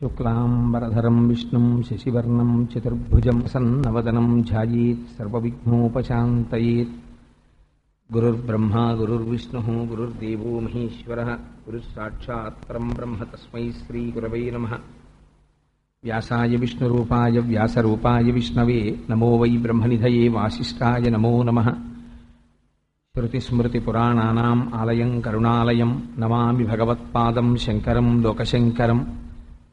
శుక్లాంబరధరం విష్ణుం శశివర్ణం చతుర్భుజం సన్నవదనం ధ్యాయేత్ సర్వవిఘ్నోపశాంతయేత్. గురుర్బ్రహ్మా గురుర్విష్ణుః గురుర్దేవో మహేశ్వరః గురుస్సాక్షాత్ పరం బ్రహ్మ తస్మై శ్రీగురవై నమః. వ్యాసాయ విష్ణురూపాయ వ్యాసరూపాయ విష్ణవే నమో వై బ్రహ్మనిధయే వాసిష్ఠాయ నమో నమః. శృతిస్మృతిపురాణానాం ఆలయం కరుణాలయం నమామి భగవత్పాదం శంకరం లోకశంకరం.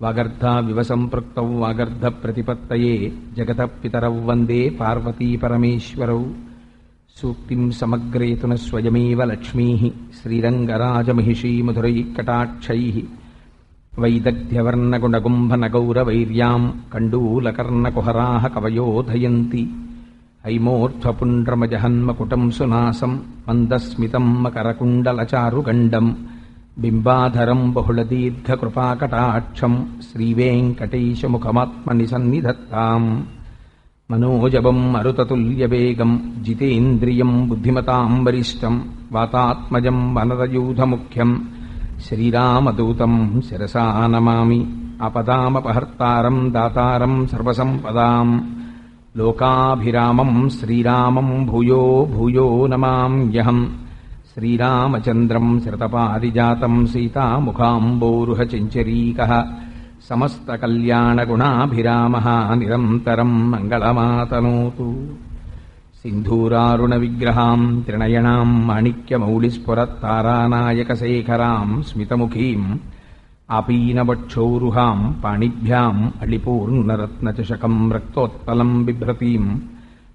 వాగర్ధావివ సంపృక్తౌ వాగర్ధప్రతిపత్తయే జగతః పితరౌ వందే పార్వతీపరమేశ్వరౌ. సూక్తిం సమగ్రేతున స్వయమేవ లక్ష్మీః శ్రీరంగరాజమహిషీమధురైఃకటాక్షైః. వైదగ్ధ్యవర్ణగుణగుంభనగౌరవైర్యాం కండూలకర్ణకుహరాः కవయోధయంతి. హైమోర్ధ్వపుండ్రమజహన్మకుటం సునాసం మందస్మితం మకరకుండలచారుగండం. బింబాధరం బహుళదీర్ఘకృపాకటాక్షం శ్రీవేంకటేశముఖమాత్మని సన్నిధత్తాం. మనోజవం మరుతతుల్యవేగం జితేంద్రియం బుద్ధిమతాం వరిష్టం. వాతాత్మజం వనరయూధముఖ్యం శ్రీరామదూతం శిరసా నమామి. ఆపదామపహర్తారం దాతారం సర్వసంపదాం లోకాభిరామం శ్రీరామం భూయో భూయో నమామ్యహం. శ్రీరామచంద్రం శరతపారిజాతం సీతాముఖాంబోరుహచంచరీకః. సమస్తకల్యాణగుణాభిరామः నిరంతరం మంగళమాతనోతు. సింధూరారుణవిగ్రహాం త్రినయనాం మాణిక్యమౌళిస్ఫురత్తారానాయకశేఖరాం స్మితముఖీం. ఆపీనవక్షోరుహాం పాణిభ్యాం అళిపూర్ణరత్నచషకం రక్తోత్పలం బిభ్రతీం.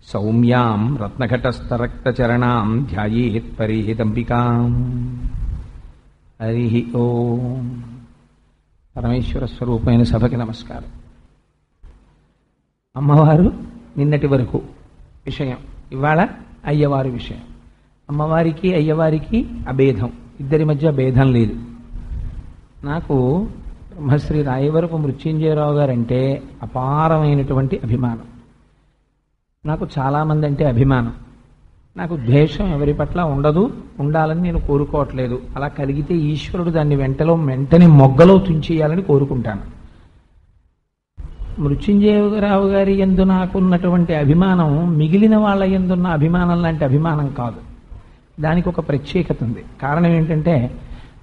సౌమ్యాం రత్నఘటస్థరక్తచరణాం ధ్యాయేత్ పరేదంబికాం. హరి ఓం. పరమేశ్వర స్వరూపమైన సభకి నమస్కారం. అమ్మవారు నిన్నటి వరకు విషయం, ఇవాళ అయ్యవారి విషయం. అమ్మవారికి అయ్యవారికి అభేదం, ఇద్దరి మధ్య భేదం లేదు. నాకు బ్రహ్మశ్రీ రాయవరపు మృత్యుంజయరావు గారంటే అపారమైనటువంటి అభిమానం. నాకు చాలామంది అంటే అభిమానం. నాకు ద్వేషం ఎవరి పట్ల ఉండదు, ఉండాలని నేను కోరుకోవట్లేదు. అలా కలిగితే ఈశ్వరుడు దాన్ని వెంటనే మొగ్గలో తుంచేయాలని కోరుకుంటాను. మృత్యుంజయరావు గారి యందు నాకున్నటువంటి అభిమానం మిగిలిన వాళ్ళ యందున్న అభిమానం లాంటి అభిమానం కాదు. దానికి ఒక ప్రత్యేకత ఉంది. కారణం ఏంటంటే,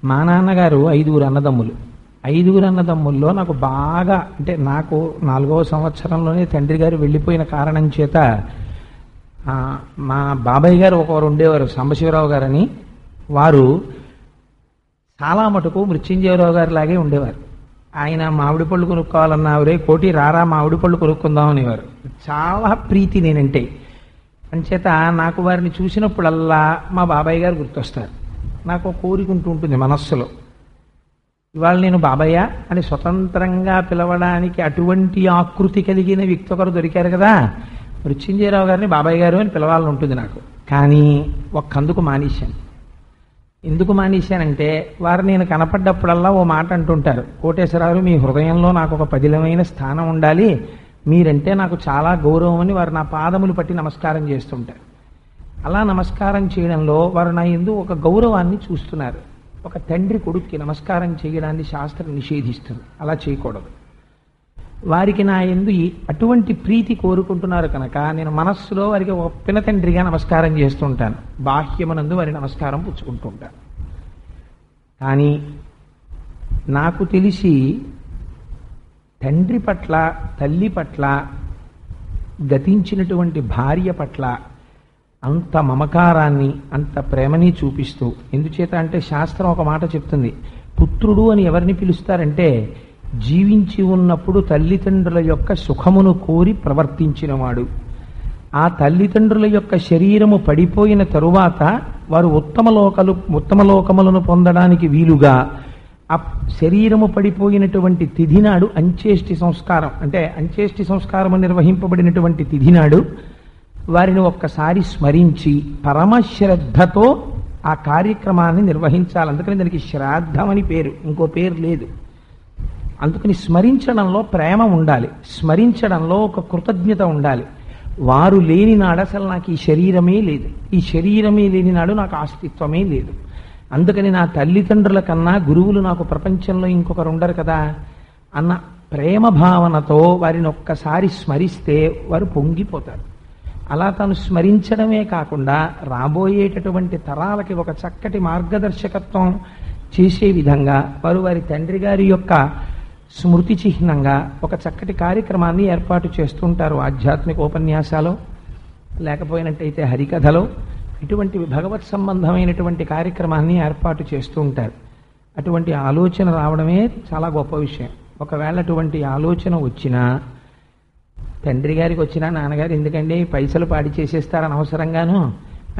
మా నాన్నగారు 5 అన్నదమ్ములు. 5 అన్నదమ్ముల్లో నాకు బాగా, అంటే నాకు 4వ సంవత్సరంలోనే తండ్రి గారు వెళ్ళిపోయిన కారణం చేత మా బాబాయ్ గారు ఒకరు ఉండేవారు, సాంబశివరావు గారని. వారు చాలా మటుకు మృత్యుంజయరావు గారి లాగే ఉండేవారు. ఆయన మామిడి పళ్ళు కొనుక్కోవాలన్నా అవరే కోటి రారా మామిడి పళ్ళు కొనుక్కుందాం అనేవారు. చాలా ప్రీతి నేనంటే. అంచేత నాకు వారిని చూసినప్పుడల్లా మా బాబాయ్ గారు గుర్తొస్తారు. నాకు ఒక కోరిక ఉంటుంది మనస్సులో, ఇవాళ నేను బాబాయ్య అని స్వతంత్రంగా పిలవడానికి అటువంటి ఆకృతి కలిగిన వ్యక్తి ఒకరు దొరికారు కదా, మృత్యుంజయరావు గారిని బాబాయ్ గారు అని పిలవాలని ఉంటుంది నాకు. కానీ ఒక్కందుకు మానేశాను. ఎందుకు మానేశానంటే, వారు నేను కనపడ్డప్పుడల్లా ఓ మాట అంటుంటారు, కోటేశ్వరరావు మీ హృదయంలో నాకు ఒక పదిలమైన స్థానం ఉండాలి, మీరంటే నాకు చాలా గౌరవం అని వారు నా పాదములు పట్టి నమస్కారం చేస్తుంటారు. అలా నమస్కారం చేయడంలో వారు నా యందు ఒక గౌరవాన్ని చూస్తున్నారు. ఒక తండ్రి కొడుక్కి నమస్కారం చేయడాన్ని శాస్త్రం నిషేధిస్తుంది, అలా చేయకూడదు. వారికి నా యందు అటువంటి ప్రీతి కోరుకుంటున్నారు కనుక నేను మనస్సులో వారికి ఒక పినతండ్రిగా నమస్కారం చేస్తుంటాను. బాహ్యమునందు వారి నమస్కారం పుచ్చుకుంటూ ఉంటాను. కానీ నాకు తెలిసి తండ్రి పట్ల, తల్లి పట్ల, గతించినటువంటి భార్య పట్ల అంత మమకారాన్ని, అంత ప్రేమని చూపిస్తూ, ఎందుచేత అంటే శాస్త్రం ఒక మాట చెప్తుంది, పుత్రుడు అని ఎవరిని పిలుస్తారంటే జీవించి ఉన్నప్పుడు తల్లిదండ్రుల యొక్క సుఖమును కోరి ప్రవర్తించినవాడు. ఆ తల్లిదండ్రుల యొక్క శరీరము పడిపోయిన తరువాత వారు ఉత్తమ లోకములను పొందడానికి వీలుగా ఆ శరీరము పడిపోయినటువంటి తిథి నాడు అంత్యేష్టి సంస్కారం, అంటే అంత్యేష్టి సంస్కారము నిర్వహింపబడినటువంటి తిథి నాడు వారిని ఒక్కసారి స్మరించి పరమశ్రద్ధతో ఆ కార్యక్రమాన్ని నిర్వహించాలి. అందుకని దానికి శ్రాద్ధం అని పేరు, ఇంకో పేరు లేదు. అందుకని స్మరించడంలో ప్రేమ ఉండాలి, స్మరించడంలో ఒక కృతజ్ఞత ఉండాలి. వారు లేని నాడు అసలు నాకు ఈ శరీరమే లేదు, ఈ శరీరమే లేని నాడు నాకు అస్తిత్వమే లేదు. అందుకని నా తల్లిదండ్రుల కన్నా గురువులు నాకు ప్రపంచంలో ఇంకొకరు ఉండరు కదా అన్న ప్రేమ భావనతో వారిని ఒక్కసారి స్మరిస్తే వారు పొంగిపోతారు. అలా తాను స్మరించడమే కాకుండా రాబోయేటటువంటి తరాలకి ఒక చక్కటి మార్గదర్శకత్వం చేసే విధంగా వారు వారి తండ్రి గారి యొక్క స్మృతి చిహ్నంగా ఒక చక్కటి కార్యక్రమాన్ని ఏర్పాటు చేస్తుంటారు. ఆధ్యాత్మిక ఉపన్యాసాలు లేకపోయినట్టయితే హరికథలో ఇటువంటి భగవత్ సంబంధమైనటువంటి కార్యక్రమాన్ని ఏర్పాటు చేస్తూ ఉంటారు. అటువంటి ఆలోచన రావడమే చాలా గొప్ప విషయం. ఒకవేళ అటువంటి ఆలోచన వచ్చినా, తండ్రి గారికి వచ్చినా నాన్నగారు ఎందుకండి పైసలు పాడి చేసేస్తారని అవసరంగాను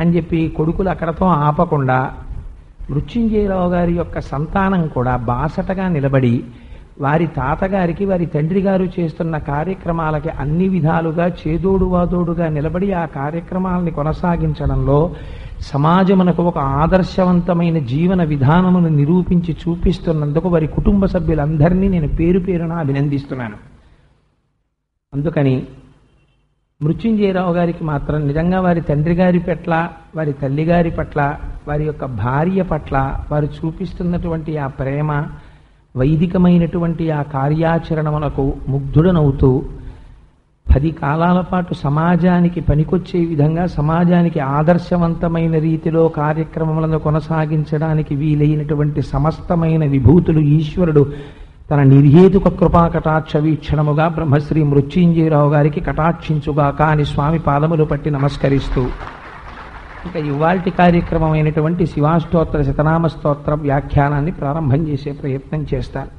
అని చెప్పి కొడుకులు అక్కడతో ఆపకుండా మృత్యుంజయరావు గారి యొక్క సంతానం కూడా బాసటగా నిలబడి వారి తాతగారికి వారి తండ్రి గారు చేస్తున్న కార్యక్రమాలకి అన్ని విధాలుగా చేదోడు వాదోడుగా నిలబడి ఆ కార్యక్రమాలని కొనసాగించడంలో సమాజమునకు ఒక ఆదర్శవంతమైన జీవన విధానమును నిరూపించి చూపిస్తున్నందుకు వారి కుటుంబ సభ్యులందరినీ నేను పేరు పేరున అభినందిస్తున్నాను. అందుకని మృత్యుంజయరావు గారికి మాత్రం నిజంగా వారి తండ్రి గారి పట్ల, వారి తల్లిగారి పట్ల, వారి యొక్క భార్య పట్ల వారు చూపిస్తున్నటువంటి ఆ ప్రేమ, వైదికమైనటువంటి ఆ కార్యాచరణములకు ముగ్ధుడనవుతూ 10 కాలాల పాటు సమాజానికి పనికొచ్చే విధంగా, సమాజానికి ఆదర్శవంతమైన రీతిలో కార్యక్రమములను కొనసాగించడానికి వీలైనటువంటి సమస్తమైన విభూతులు ఈశ్వరుడు తన నిర్హేతుక కృపా కటాక్ష వీక్షణముగా బ్రహ్మశ్రీ మృత్యుంజయరావు గారికి కటాక్షించుగాక అని స్వామి పాదములు పట్టి నమస్కరిస్తూ ఇక ఇవాల్టి కార్యక్రమమైనటువంటి శివాష్టోత్తర శతనామ స్తోత్ర వ్యాఖ్యానాన్ని ప్రారంభం చేసే ప్రయత్నం చేస్తారు.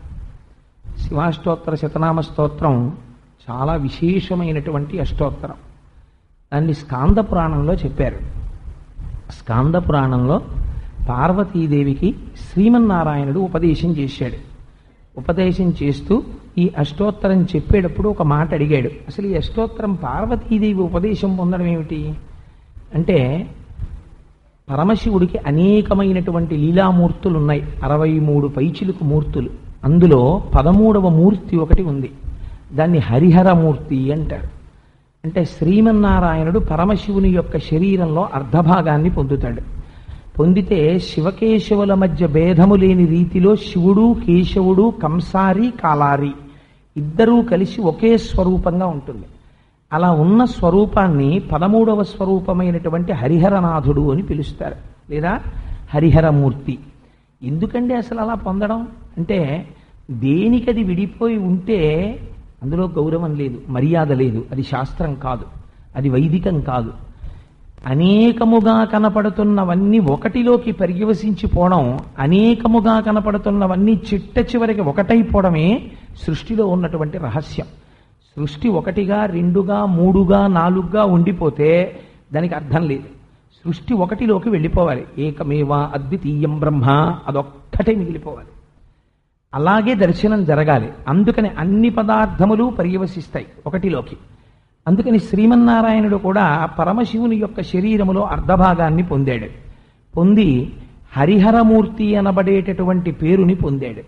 శివాష్టోత్తర శతనామ స్తోత్రం చాలా విశేషమైనటువంటి అష్టోత్తరం. దాన్ని స్కాంద పురాణంలో చెప్పారు. స్కాంద పురాణంలో పార్వతీదేవికి శ్రీమన్నారాయణుడు ఉపదేశం చేశాడు. ఉపదేశం చేస్తూ ఈ అష్టోత్తరం చెప్పేటప్పుడు ఒక మాట అడిగాడు. అసలు ఈ అష్టోత్తరం పార్వతీదేవి ఉపదేశం పొందడం ఏమిటి అంటే, పరమశివుడికి అనేకమైనటువంటి లీలామూర్తులు ఉన్నాయి, 63 పైచిలుకు మూర్తులు. అందులో 13వ మూర్తి ఒకటి ఉంది, దాన్ని హరిహరమూర్తి అంటారు. అంటే శ్రీమన్నారాయణుడు పరమశివుని యొక్క శరీరంలో అర్ధభాగాన్ని పొందుతాడు. పొందితే శివకేశవుల మధ్య భేదము లేని రీతిలో శివుడు, కేశవుడు, కంసారి, కాలారి ఇద్దరూ కలిసి ఒకే స్వరూపంగా ఉంటుంది. అలా ఉన్న స్వరూపాన్ని 13వ స్వరూపమైనటువంటి హరిహరనాథుడు అని పిలుస్తారు, లేదా హరిహరమూర్తి. ఎందుకండి అసలు అలా పొందడం అంటే, దేనికది విడిపోయి ఉంటే అందులో గౌరవం లేదు, మర్యాద లేదు, అది శాస్త్రం కాదు, అది వైదికం కాదు. అనేకముగా కనపడుతున్నవన్నీ ఒకటిలోకి పర్యవసించిపోవడం, అనేకముగా కనపడుతున్నవన్నీ చిట్ట చివరికి ఒకటైపోవడమే సృష్టిలో ఉన్నటువంటి రహస్యం. సృష్టి 1గా 2గా 3గా 4గా ఉండిపోతే దానికి అర్థం లేదు. సృష్టి ఒకటిలోకి వెళ్ళిపోవాలి. ఏకమేవ అద్వితీయం బ్రహ్మ, అదొక్కటే మిగిలిపోవాలి. అలాగే దర్శనం జరగాలి. అందుకని అన్ని పదార్థములు పర్యవసిస్తాయి ఒకటిలోకి. అందుకని శ్రీమన్నారాయణుడు కూడా పరమశివుని యొక్క శరీరములో అర్ధభాగాన్ని పొందాడు. పొంది హరిహరమూర్తి అనబడేటటువంటి పేరుని పొందాడు.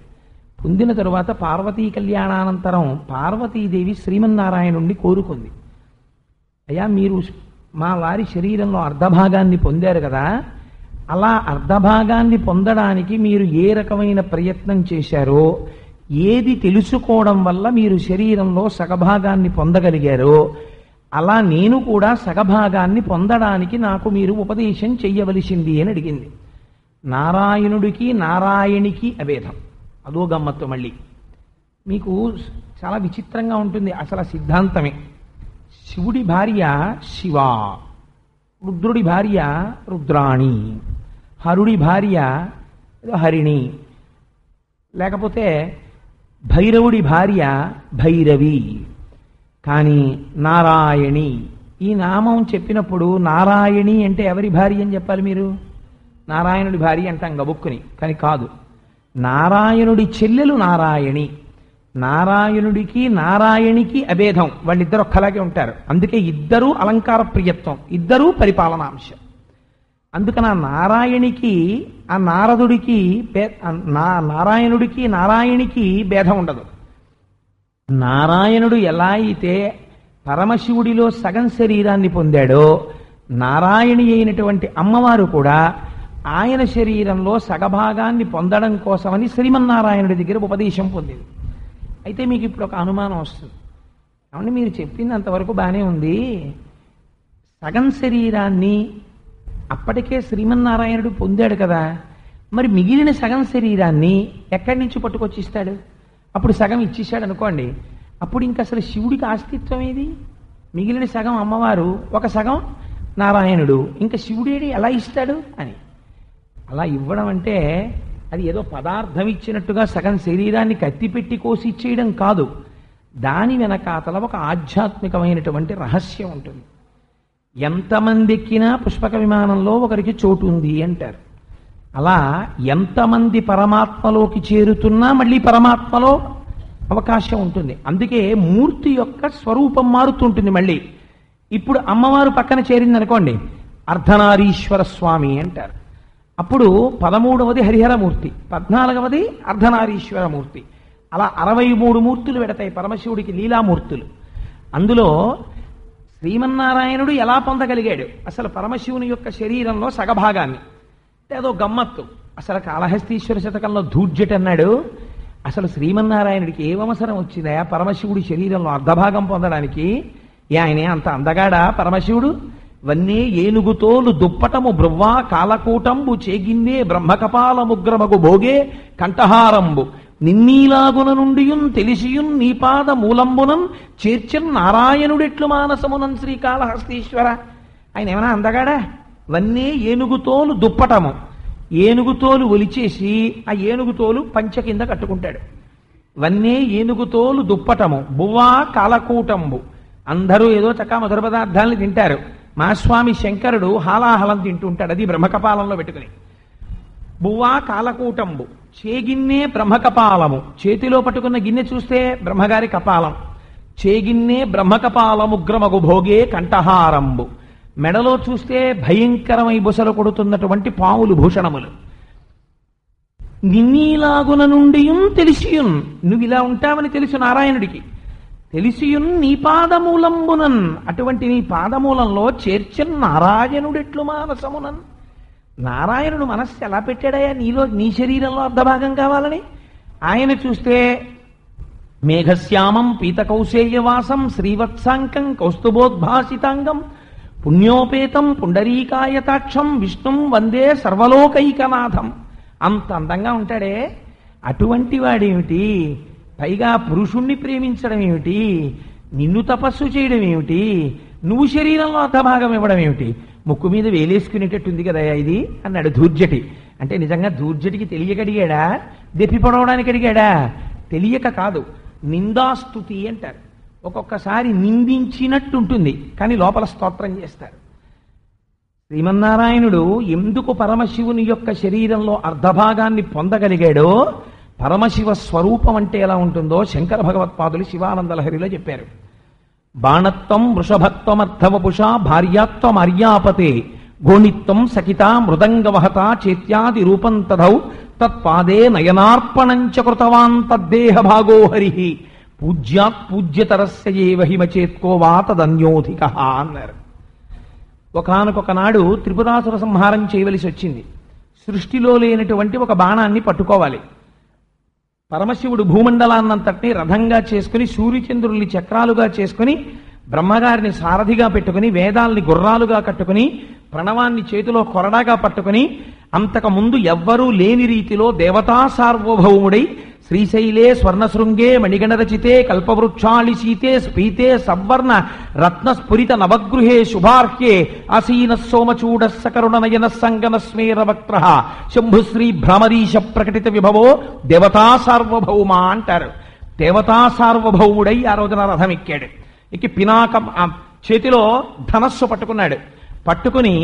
పొందిన తరువాత పార్వతీ కళ్యాణానంతరం పార్వతీదేవి శ్రీమన్నారాయణుణ్ణి కోరుకుంది. అయ్యా, మీరు మా వారి శరీరంలో అర్ధభాగాన్ని పొందారు కదా, అలా అర్ధభాగాన్ని పొందడానికి మీరు ఏ రకమైన ప్రయత్నం చేశారో, ఏది తెలుసుకోవడం వల్ల మీరు శరీరంలో సగభాగాన్ని పొందగలిగారో, అలా నేను కూడా సగభాగాన్ని పొందడానికి నాకు మీరు ఉపదేశం చెయ్యవలసింది అని అడిగింది. నారాయణుడికి నారాయణికి అభేదం, అదో గమ్మత్తు. మళ్ళీ మీకు చాలా విచిత్రంగా ఉంటుంది అసలు సిద్ధాంతమే. శివుడి భార్య శివ, రుద్రుడి భార్య రుద్రాణి, హరుడి భార్య హరిణి, లేకపోతే భైరవుడి భార్య భైరవి. కానీ నారాయణి ఈ నామం చెప్పినప్పుడు నారాయణి అంటే ఎవరి భార్య అని చెప్పాలి మీరు? నారాయణుడి భార్య అంటాం గబుక్కుని, కానీ కాదు. నారాయణుడి చెల్లెలు నారాయణి. నారాయణుడికి నారాయణికి అభేదం, వాళ్ళిద్దరు ఒక్కలాగే ఉంటారు. అందుకే ఇద్దరూ అలంకార ప్రియత్వం, ఇద్దరూ పరిపాలనాంశం. అందుకని ఆ నారాయణికి ఆ నారదుడికి నారాయణుడికి నారాయణికి భేదం ఉండదు. నారాయణుడు ఎలా అయితే పరమశివుడిలో సగం శరీరాన్ని పొందాడో, నారాయణి అయినటువంటి అమ్మవారు కూడా ఆయన శరీరంలో సగభాగాన్ని పొందడం కోసమని శ్రీమన్నారాయణుడి దగ్గర ఉపదేశం పొందింది. అయితే మీకు ఇప్పుడు ఒక అనుమానం వస్తుంది. కాబట్టి మీరు చెప్పింది అంతవరకు బాగానే ఉంది, సగం శరీరాన్ని అప్పటికే శ్రీమన్నారాయణుడు పొందాడు కదా, మరి మిగిలిన సగం శరీరాన్ని ఎక్కడి నుంచి పట్టుకొచ్చి ఇస్తాడు? అప్పుడు సగం ఇచ్చేసాడు అనుకోండి, అప్పుడు ఇంకా అసలు శివుడికి అస్తిత్వం ఏది? మిగిలిన సగం అమ్మవారు, ఒక సగం నారాయణుడు, ఇంకా శివుడేడి ఎలా ఇస్తాడు అని. అలా ఇవ్వడం అంటే అది ఏదో పదార్థం ఇచ్చినట్టుగా సగం శరీరాన్ని కత్తిపెట్టి కోసి ఇచ్చేయడం కాదు. దాని వెనకాతల ఒక ఆధ్యాత్మికమైనటువంటి రహస్యం ఉంటుంది. ఎంతమంది ఎక్కినా పుష్పక విమానంలో ఒకరికి చోటు ఉంది అంటారు. అలా ఎంతమంది పరమాత్మలోకి చేరుతున్నా మళ్ళీ పరమాత్మలో అవకాశం ఉంటుంది. అందుకే మూర్తి యొక్క స్వరూపం మారుతుంటుంది. మళ్ళీ ఇప్పుడు అమ్మవారు పక్కన చేరింది అనుకోండి, అర్ధనారీశ్వర స్వామి అంటారు. అప్పుడు 13వది హరిహరమూర్తి, 14వది అర్ధనారీశ్వరమూర్తి. అలా 63 మూర్తులు పెడతాయి పరమశివుడికి, లీలామూర్తులు. అందులో శ్రీమన్నారాయణుడు ఎలా పొందగలిగాడు అసలు పరమశివుని యొక్క శరీరంలో సగభాగాన్ని? అదో గమ్మత్తు. అసలు కాళహస్తీశ్వర శతకంలో ధూర్జటి అన్నాడు, అసలు శ్రీమన్నారాయణుడికి ఏం అవసరం వచ్చిందా పరమశివుడి శరీరంలో అర్ధభాగం పొందడానికి? ఆయనే అంత అందగాడా పరమశివుడు? వన్నే ఏనుగుతోలు దుప్పటము బ్రువ్వా కాలకూటంబు చేగిన్నే బ్రహ్మకపాలముగ్రమగు భోగే కంఠహారంబు నిన్నీలాగున నుండియున్ తెలిసియున్ నీపాద మూలంబునం చేర్చన్ నారాయణుడెట్లు మానసమునం శ్రీకాళహస్తీశ్వర. ఆయన ఏమైనా అందగాడా? వన్నే ఏనుగుతోలు దుప్పటము, ఏనుగుతోలు ఒలిచేసి ఆ ఏనుగుతోలు పంచ కింద కట్టుకుంటాడు. వన్నే ఏనుగుతోలు దుప్పటము బువ్వా కాలకూటంబు. అందరూ ఏదో చక్కా మధుర పదార్థాలను తింటారు, మా స్వామి శంకరుడు హాలాహలం తింటుంటాడు, అది బ్రహ్మకపాలంలో పెట్టుకుని. బువ్వా కాలకూటంబు చేగిన్నే బ్రహ్మకపాలము, చేతిలో పట్టుకున్న గిన్నె చూస్తే బ్రహ్మగారి కపాలం. చేగిన్నే బ్రహ్మకపాలముగ్రమగు భోగే కంఠహారంబు, మెడలో చూస్తే భయంకరమై బుసలు కొడుతున్నటువంటి పాములు భూషణములు. నిన్నీలాగున నుండియున్ తెలిసియున్, నువ్వు ఇలా ఉంటావని తెలుసు నారాయణుడికి. తెలిసియున్ నీ పాదమూలంబునన్, అటువంటి నీ పాదమూలంలో చేర్చన్ నారాయణుడెట్లు మానసమునన్. నారాయణుడు మనస్సు ఎలా పెట్టాడయా నీలో, నీ శరీరంలో అర్ధభాగం కావాలని? ఆయన చూస్తే మేఘశ్యామం పీతకౌశేయవాసం శ్రీవత్సాంకం కౌస్తుభోద్భాసితాంగం పుణ్యోపేతం పుండరీకాయతాక్షం విష్ణుం వందే సర్వలోకైకనాథం. అంత అందంగా ఉంటాడే, అటువంటి వాడేమిటి పైగా పురుషుణ్ణి ప్రేమించడం ఏమిటి, నిన్ను తపస్సు చేయడం ఏమిటి, నువ్వు శరీరంలో అర్ధభాగం ఇవ్వడం ఏమిటి? ముక్కు మీద వేలేసుకునేటట్టుంది కదా ఇది అన్నాడు ధూర్జటి. అంటే నిజంగా ధూర్జటికి తెలియక అడిగాడా, దెప్పి పడవడానికి అడిగాడా? తెలియక కాదు, నిందాస్తుతి అంటారు. ఒక్కొక్కసారి నిందించినట్టుంటుంది కానీ లోపల స్తోత్రం చేస్తారు. శ్రీమన్నారాయణుడు ఎందుకు పరమశివుని యొక్క శరీరంలో అర్ధభాగాన్ని పొందగలిగాడో, పరమశివ స్వరూపం అంటే ఎలా ఉంటుందో శంకర భగవత్పాదులు శివానందలహరిలో చెప్పారు. బాణత్వం వృషభత్వమర్థవపుషా భార్యాత్వం అర్యాపతే గోణిత్వం సకిత మృదంగవహత చేత్యాది రూపం తదౌ తత్పాదే నయనార్పణంచ కృతవాన్ తద్దేహ భాగో హరి పూజ్యాత్ పూజ్యతరస్య ఏవ హిమచేత్కో వా తదన్యోధిక అన్నారు. ఒకనొకనాడు త్రిపురాసుర సంహారం చేయవలసి వచ్చింది. సృష్టిలో లేనటువంటి ఒక బాణాన్ని పట్టుకోవాలి. పరమశివుడు భూమండలాన్నంతటినీ రథంగా చేసుకుని సూర్యచంద్రుల్ని చక్రాలుగా చేసుకుని బ్రహ్మగారిని సారథిగా పెట్టుకుని వేదాల్ని గుర్రాలుగా కట్టుకుని ప్రణవాన్ని చేతిలో కొరడాగా పట్టుకుని అంతకు ముందు ఎవ్వరూ లేని రీతిలో దేవతా సార్వభౌముడై శ్రీశైలే స్వర్ణశృంగే మణిగణరచితే కల్పవృక్షాళి సీతే స్ఫీతే సవర్ణ రత్నస్ఫురిత నవగృహే శుభార్హ్యే ఆసీన సోమచూడ సకరుణ నయన సంగన స్మేర వక్త్ర శంభుశ్రీ భ్రమరీశ ప్రకటిత విభవో దేవతా సార్వభౌమ అంటారు. దేవతా సార్వభౌముడై ఆ రోజున రథం ఎక్కాడు. ఎక్కి పినాకం చేతిలో ధనస్సు పట్టుకున్నాడు. పట్టుకుని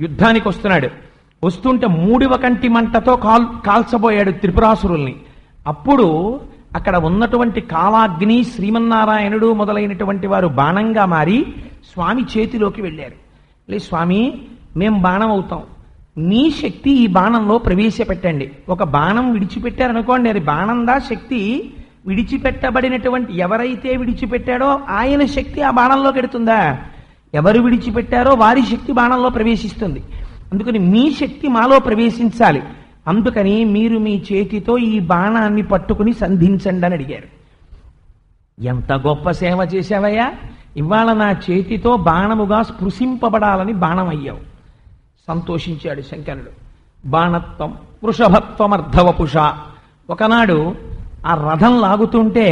యుద్ధానికి వస్తున్నాడు. వస్తుంటే మూడివ కంటి మంటతో కాల్చబోయాడు త్రిపురాసురుల్ని. అప్పుడు అక్కడ ఉన్నటువంటి కాలాగ్ని శ్రీమన్నారాయణుడు మొదలైనటువంటి వారు బాణంగా మారి స్వామి చేతిలోకి వెళ్ళారు. స్వామి మేం బాణం అవుతాం, నీ శక్తి ఈ బాణంలో ప్రవేశపెట్టండి. ఒక బాణం విడిచిపెట్టారనుకోండి, అది బాణందా శక్తి? విడిచిపెట్టబడినటువంటి ఎవరైతే విడిచిపెట్టాడో ఆయన శక్తి ఆ బాణంలోకి ఎడుతుందా? ఎవరు విడిచిపెట్టారో వారి శక్తి బాణంలో ప్రవేశిస్తుంది. అందుకని మీ శక్తి మాలో ప్రవేశించాలి. అందుకని మీరు మీ చేతితో ఈ బాణాన్ని పట్టుకుని సంధించండి అని అడిగారు. ఎంత గొప్ప సేవ చేశావయ్యా, ఇవాళ నా చేతితో బాణముగా స్పృశింపబడాలని బాణమయ్యావు. సంతోషించాడు శంకరుడు. బాణత్వం వృషభత్వమర్ధవపుష. ఒకనాడు ఆ రథం లాగుతుంటే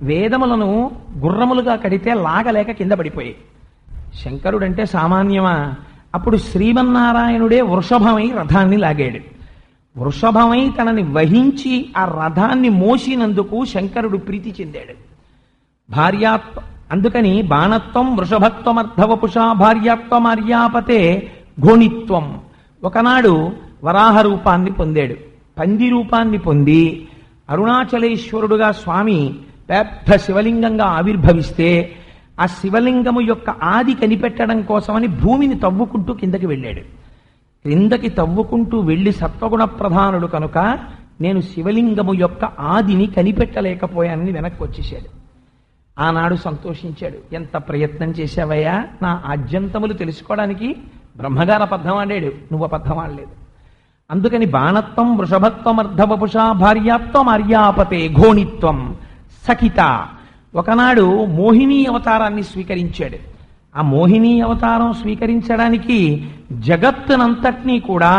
వేదములను గుర్రములుగా కడితే లాగలేక కింద పడిపోయాయి. శంకరుడంటే సామాన్యమా? అప్పుడు శ్రీమన్నారాయణుడే వృషభమై రథాన్ని లాగాడు. వృషభమై తనని వహించి ఆ రథాన్ని మోసినందుకు శంకరుడు ప్రీతి చెందాడు. అందుకని బాణత్వం వృషభత్వమర్ధవపుష భార్యాత్వం ఆర్యాపతే ఘోణిత్వం. ఒకనాడు వరాహ రూపాన్ని పొందాడు. పంది రూపాన్ని పొంది అరుణాచలేశ్వరుడుగా స్వామి పెద్ద శివలింగంగా ఆవిర్భవిస్తే ఆ శివలింగము యొక్క ఆది కనిపెట్టడం కోసమని భూమిని తవ్వుకుంటూ కిందకి వెళ్ళాడు. క్రిందకి తవ్వుకుంటూ వెళ్ళి సత్వగుణ ప్రధానుడు కనుక నేను శివలింగము యొక్క ఆదిని కనిపెట్టలేకపోయానని వెనక్కి వచ్చేసాడు. ఆనాడు సంతోషించాడు. ఎంత ప్రయత్నం చేశావయ్యా, నా ఆద్యంతములు తెలుసుకోవడానికి. బ్రహ్మగారు అబద్ధం ఆడాడు, నువ్వు అబద్ధం ఆడలేదు. అందుకని బాణత్వం వృషభత్వం అర్ధవపుష భార్యాత్వం ఆర్యాపతే ఘోణిత్వం సఖిత. ఒకనాడు మోహిని అవతారాన్ని స్వీకరించాడు. ఆ మోహిని అవతారం స్వీకరించడానికి జగత్తునంతటినీ కూడా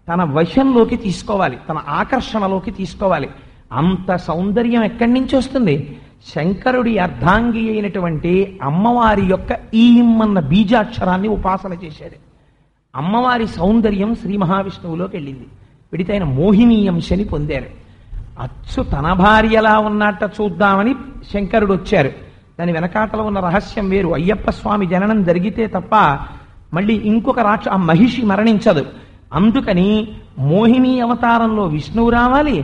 తన వశంలోకి తీసుకోవాలి, తన ఆకర్షణలోకి తీసుకోవాలి. అంత సౌందర్యం ఎక్కడి నుంచి వస్తుంది? శంకరుడి అర్ధాంగి అయినటువంటి అమ్మవారి యొక్క ఈం అన్న బీజాక్షరాన్ని ఉపాసన చేశాడు. అమ్మవారి సౌందర్యం శ్రీ మహావిష్ణువులోకి వెళ్ళింది. విడితైన మోహిని అంశని పొందారు. అచ్చు తన భార్యలా ఉన్నట్ట చూద్దామని శంకరుడు వచ్చారు. దాని వెనకాతలో ఉన్న రహస్యం వేరు. అయ్యప్ప స్వామి జననం జరిగితే తప్ప మళ్ళీ ఇంకొక ఆ మహిషి మరణించదు. అందుకని మోహిని అవతారంలో విష్ణువు రావాలి,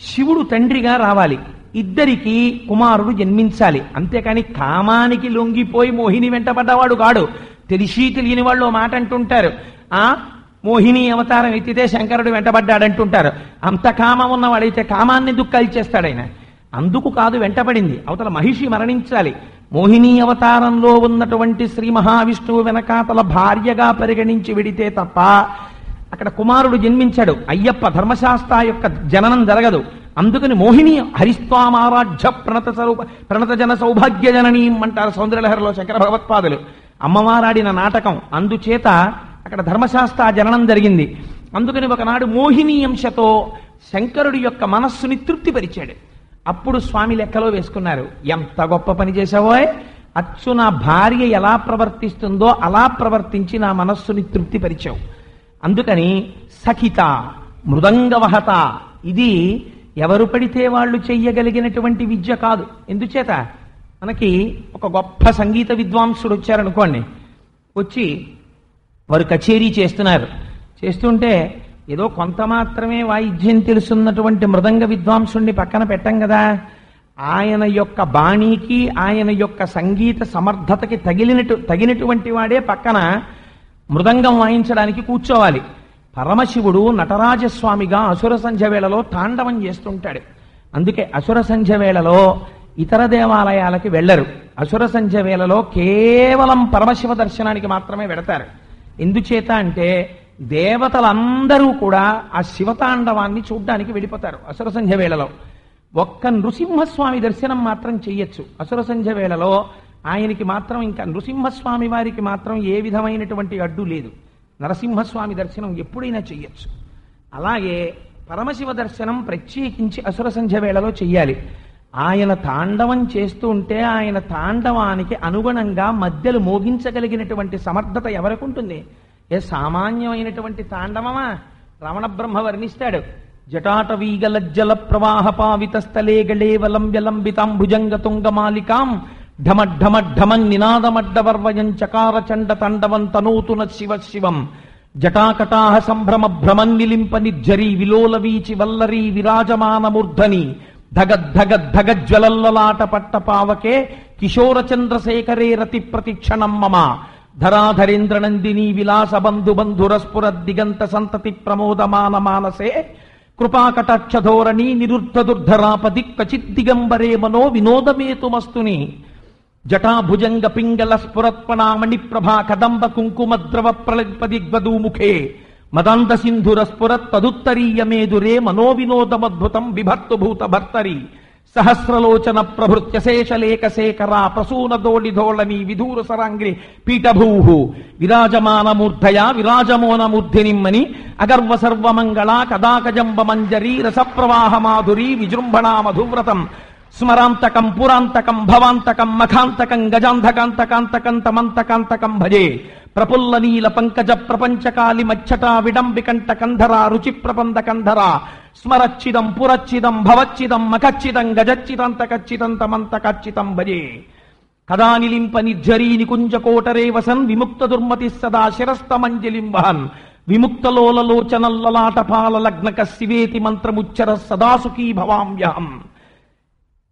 శివుడు తండ్రిగా రావాలి. ఇద్దరికి కుమారుడు జన్మించాలి. అంతేకాని కామానికి లొంగిపోయి మోహిని వెంటబడ్డవాడు కాడు. తెలిసి తెలియని వాళ్ళు మాట అంటుంటారు, ఆ మోహిని అవతారం ఎత్తితే శంకరుడు వెంటబడ్డాడంటుంటారు. అంత కామం ఉన్నవాడైతే కామాన్ని దుఃఖాలు చేస్తాడాయన. అందుకు కాదు వెంటబడింది, అవతల మహిషి మరణించాలి. మోహిని అవతారంలో ఉన్నటువంటి శ్రీ మహావిష్ణువు వెనకాతల భార్యగా పరిగణించి విడితే తప్ప అక్కడ కుమారుడు జన్మించాడు. అయ్యప్ప ధర్మశాస్త్ర యొక్క జననం జరగదు. అందుకని మోహిని హరిస్వామారాధ్య ప్రణత జన సౌభాగ్య జననీం అంటారు సౌందర్యలహరిలో శంకర భగవత్పాదులు. అమ్మవారాడిన నాటకం. అందుచేత అక్కడ ధర్మశాస్త్ర జననం జరిగింది. అందుకని ఒకనాడు మోహిని అంశతో శంకరుడి యొక్క మనస్సుని తృప్తిపరిచాడు. అప్పుడు స్వామి లెక్కలో వేసుకున్నారు, ఎంత గొప్ప పని చేశావోయ్, అచ్చు నా భార్య ఎలా ప్రవర్తిస్తుందో అలా ప్రవర్తించి నా మనస్సుని తృప్తిపరిచావు. అందుకని సఖిత మృదంగవహత. ఇది ఎవరు పడితే వాళ్ళు చెయ్యగలిగినటువంటి విద్య కాదు. ఎందుచేత మనకి ఒక గొప్ప సంగీత విద్వాంసుడు వచ్చారనుకోండి, వచ్చి వారు కచేరీ చేస్తున్నారు. చేస్తుంటే ఏదో కొంత మాత్రమే వాయిద్యం తెలుసున్నటువంటి మృదంగ విద్వాంసుడిని పక్కన పెట్టం కదా. ఆయన యొక్క బాణీకి ఆయన యొక్క సంగీత సమర్థతకి తగినటువంటి వాడే పక్కన మృదంగం వాయించడానికి కూర్చోవాలి. పరమశివుడు నటరాజస్వామిగా అసుర సంధ్య వేళలో తాండవం చేస్తుంటాడు. అందుకే అసుర సంధ్య వేళలో ఇతర దేవాలయాలకి వెళ్లరు. అసుర సంధ్య వేళలో కేవలం పరమశివ దర్శనానికి మాత్రమే వెడతారు. ఎందుచేత అంటే దేవతలందరూ కూడా ఆ శివతాండవాన్ని చూడ్డానికి వెళ్ళిపోతారు అసుర సంధ్య వేళలో. ఒక్క నృసింహస్వామి దర్శనం మాత్రం చెయ్యొచ్చు అసుర సంధ్య వేళలో. ఆయనకి మాత్రం, ఇంకా నృసింహస్వామి వారికి మాత్రం ఏ విధమైనటువంటి అడ్డు లేదు. నరసింహస్వామి దర్శనం ఎప్పుడైనా చెయ్యొచ్చు. అలాగే పరమశివ దర్శనం ప్రత్యేకించి అసుర సంధ్య వేళలో చెయ్యాలి. ఆయన తాండవం చేస్తూ ఉంటే ఆయన తాండవానికి అనుగుణంగా మధ్యలు మోగించగలిగినటువంటి సమర్థత ఎవరికి ఉంటుంది? ఏ సామాన్యమైనటువంటి తాండవమా? రమణ బ్రహ్మ వర్ణిస్తాడు, జటాటవీగలజ్జల ప్రవాహ పావిత స్థలే గళేవలంబ్యలంబితాం భుజంగ తుంగమాలికాం ఢమఢమఢమన్ నినాదమడ్డవర్వయం చకార చండ తండవం తనూతున శివ శివం జటాకటాహ సంభ్రమ భ్రమన్నిలింప నిర్జరీ విలోల వీచి వల్లరీ విరాజమానమూర్ధని ధగద్ధగద్ధగజ్వలల్లలాట పట్ట పావకే కిశోర చంద్రశేఖరే రతి ప్రతిక్షణం మమ ధరాధరేంద్రనందిని విలాస బంధు బంధురస్ఫుర దిగంత సంతతి ప్రమోదమాన మానసే కృపాకటాక్షధోరణి నిరుద్ధదుర్ధరాపది కచిద్దిగంబరే మనో వినోదమేతుమస్తుని జటాభుజంగ పింగళ స్ఫురత్పణామణి ప్రభా కదంబ కుంకుమద్రవ ప్రళిపదిగ్వదూముఖే మదాంత సింధుర స్ఫురత్ తదుత్తరీయమేదురే మనోవినోదమద్భుతం బిభర్తుభూత భర్తరి సహస్రలోచన ప్రభృత్య శేషలేఖ శేఖర ప్రసూన దోళిధోళని విధూర సరాంగ్రి పీఠభూ విరాజమానమూర్ధయా విరాజమోనమూర్ధినిమ్మని అగర్వ సర్వమంగళ కదాకజంబ మంజరీ రసప్రవాహ మాధురీ విజృంభణా మధువ్రతం స్మరాంతకం పురాంతకం భవాంతకం మఖాంతకం గజాంధకాంతకాంతకం తమంతకాంతకం భజే ప్రపుల్ల నీల పంకజ ప్రపంచకాలి మచ్చటా విడంబికంఠ కంధరా రుచి ప్రబంధ కంధరా స్మరచ్చిదం పురచ్చిదం భవచ్చిదం మఖచ్చిదం గజచ్చిదంతకచ్చిదం తమంతకచ్చితం భజే కదా నిలింప నిర్జరీ నికుంజకోటరే వసన్ విముక్త దుర్మతి సదా శిరస్తమంజలిం వహన్ విముక్తలోలలోచనల్లలాటపాల లగ్నక శివేతి మంత్రముచ్చర సదా సుఖీ భవామ్యహం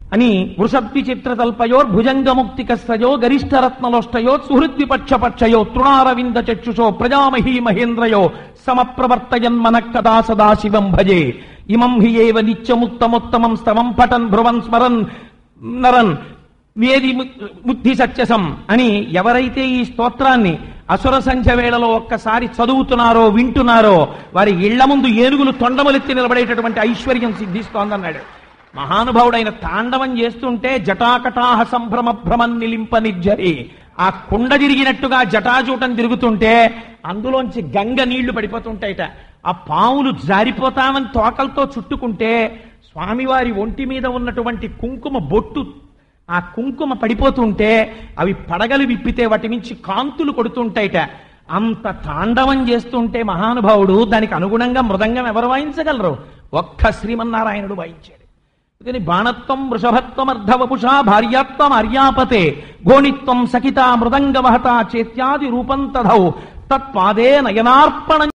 అని వృషద్విచిత్రతల్పయోర్భుజంగముక్తికస్సయో గరిష్ఠరత్నలోష్టయో సుహృద్విపక్షపక్షయో తృణారవింద చక్షుషో ప్రజామహీ మహేంద్రయో సమప్రవర్తయన్మన కదా సదాశివం భజే ఇమం హి ఏవ నిత్యముత్తమోత్తమం స్తవం పఠన్ భ్రువన్ స్మరన్ నరన్ వేది బుద్ధి సత్యసం అని ఎవరైతే ఈ స్తోత్రాన్ని అసుర సంధ్య వేళలో ఒక్కసారి చదువుతున్నారో వింటున్నారో వారి ఇళ్ల ముందు ఏనుగులు తొండములెత్తి నిలబడేటటువంటి ఐశ్వర్యం సిద్ధిస్తోందన్నాడు. మహానుభావుడైన తాండవం చేస్తుంటే జటాకటాహ సంభ్రమ భ్రమం నిలింప నిర్జరి ఆ కుండ తిరిగినట్టుగా జటాజూటం తిరుగుతుంటే అందులోంచి గంగ నీళ్లు పడిపోతుంటాయిట. ఆ పావులు జారిపోతామని తోకలతో చుట్టుకుంటే స్వామివారి ఒంటి మీద ఉన్నటువంటి కుంకుమ బొట్టు ఆ కుంకుమ పడిపోతుంటే అవి పడగలు విప్పితే వాటి నుంచి కాంతులు కొడుతుంటాయిట. అంత తాండవం చేస్తుంటే మహానుభావుడు దానికి అనుగుణంగా మృదంగం ఎవరు వాయించగలరు? ఒక్క శ్రీమన్నారాయణుడు వాయించాడు. అందుకని బాణత్వం వృషభత్వం అర్ధవపుషా భార్యాత్వం అర్యాపతే గోణిత్వం సఖితా మృదంగ వహతా చేత్యాది రూపం తధౌ తత్పాదే నయనార్పణ